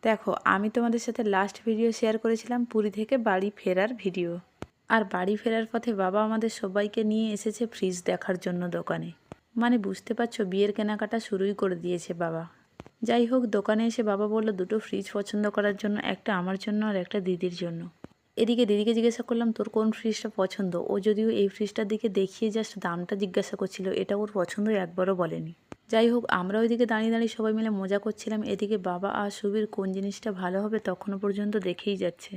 দেখো, আমি তোমাদের সাথে লাস্ট ভিডিও শেয়ার করেছিলাম পুরী থেকে বাড়ি ফেরার ভিডিও। আর বাড়ি ফেরার পথে বাবা আমাদের সবাইকে নিয়ে এসেছে ফ্রিজ দেখার জন্য দোকানে। মানে বুঝতে পারছো, বিয়ের কেনাকাটা শুরুই করে দিয়েছে বাবা। যাই হোক, দোকানে এসে বাবা বললো দুটো ফ্রিজ পছন্দ করার জন্য, একটা আমার জন্য আর একটা দিদির জন্য। এদিকে দিদিকে জিজ্ঞাসা করলাম তোর কোন ফ্রিজটা পছন্দ। ও যদিও এই ফ্রিজটার দিকে দেখিয়ে জাস্ট দামটা জিজ্ঞাসা করছিল, এটা ওর পছন্দ একবারও বলেনি। যাই হোক, আমরা ওইদিকে দাঁড়িয়ে দাঁড়িয়ে সবাই মিলে মজা করছিলাম। এদিকে বাবা আর সুবীর কোন জিনিসটা ভালো হবে তখনও পর্যন্ত দেখেই যাচ্ছে।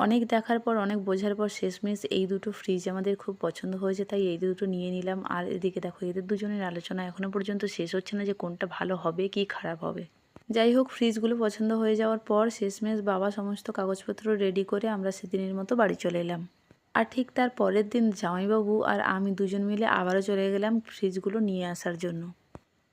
অনেক দেখার পর, অনেক বোঝার পর শেষমেশ এই দুটো ফ্রিজ আমাদের খুব পছন্দ হয়েছে, তাই এই দুটো নিয়ে নিলাম। আর এদিকে দেখো, এদের দুজনের আলোচনা এখনও পর্যন্ত শেষ হচ্ছে না যে কোনটা ভালো হবে কি খারাপ হবে। যাই হোক, ফ্রিজগুলো পছন্দ হয়ে যাওয়ার পর শেষমেশ বাবা সমস্ত কাগজপত্র রেডি করে আমরা সেদিনের মতো বাড়ি চলে এলাম। আর ঠিক তার পরের দিন জামাইবাবু আর আমি দুজন মিলে আবারও চলে গেলাম ফ্রিজগুলো নিয়ে আসার জন্য।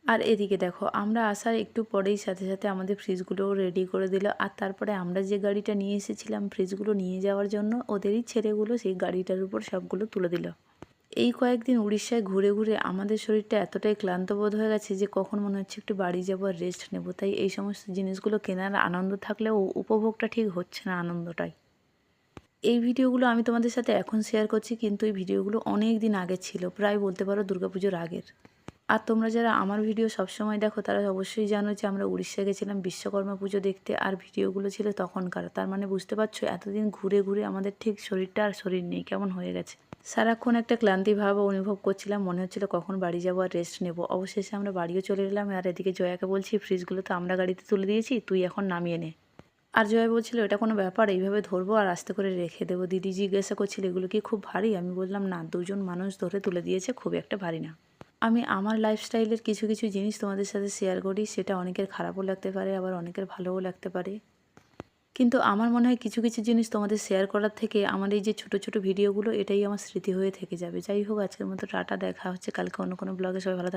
আর এদিকে দেখো, আমরা আসার একটু পরেই সাথে সাথে আমাদের ফ্রিজগুলোও রেডি করে দিল। আর তারপরে আমরা যে গাড়িটা নিয়ে এসেছিলাম ফ্রিজগুলো নিয়ে যাওয়ার জন্য, ওদেরই ছেলেগুলো সেই গাড়িটার উপর সবগুলো তুলে দিল। এই কয়েকদিন উড়িষ্যায় ঘুরে ঘুরে আমাদের শরীরটা এতটাই ক্লান্ত বোধ হয়ে গেছে যে কখন মনে হচ্ছে একটু বাড়ি যাবো আর রেস্ট নেব। তাই এই সমস্ত জিনিসগুলো কেনার আনন্দ থাকলেও উপভোগটা ঠিক হচ্ছে না আনন্দটাই। এই ভিডিওগুলো আমি তোমাদের সাথে এখন শেয়ার করছি, কিন্তু এই ভিডিওগুলো অনেক দিন আগের ছিল, প্রায় বলতে পারো দুর্গাপুজোর আগের। আর তোমরা যারা আমার ভিডিও সবসময় দেখো তারা অবশ্যই জানো যে আমরা উড়িষ্যা গেছিলাম বিশ্বকর্মা পুজো দেখতে, আর ভিডিওগুলো ছিল তখনকার। তার মানে বুঝতে পারছো, এতদিন ঘুরে ঘুরে আমাদের ঠিক শরীরটা আর শরীর নেই, কেমন হয়ে গেছে। সারাক্ষণ একটা ক্লান্তি ভাব অনুভব করছিলাম, মনে হচ্ছিল কখন বাড়ি যাবো আর রেস্ট নেবো। অবশেষে আমরা বাড়িও চলে এলাম। আর এদিকে জয়াকে বলছি ফ্রিজগুলো তো আমরা গাড়িতে তুলে দিয়েছি, তুই এখন নামিয়ে নে। আর জয়া বলছিল এটা কোনো ব্যাপার, এইভাবে ধরবো আর আস্তে করে রেখে দেবো। দিদি জিজ্ঞাসা করছিল এগুলো কি খুব ভারী। আমি বললাম না, দুজন মানুষ ধরে তুলে দিয়েছে, খুব একটা ভারী না। আমি আমার লাইফস্টাইলের কিছু কিছু জিনিস তোমাদের সাথে শেয়ার করি, সেটা অনেকের খারাপও লাগতে পারে আবার অনেকের ভালোও লাগতে পারে। কিন্তু আমার মনে হয় কিছু কিছু জিনিস তোমাদের শেয়ার করার থেকে আমার এই যে ছোট ছোট ভিডিওগুলো, এটাই আমার স্মৃতি হয়ে থেকে যাবে। যাই হোক, আজকের মতো টাটা, দেখা হচ্ছে কালকে অন্য কোনো ব্লগে। সবাই ভালো থাকো।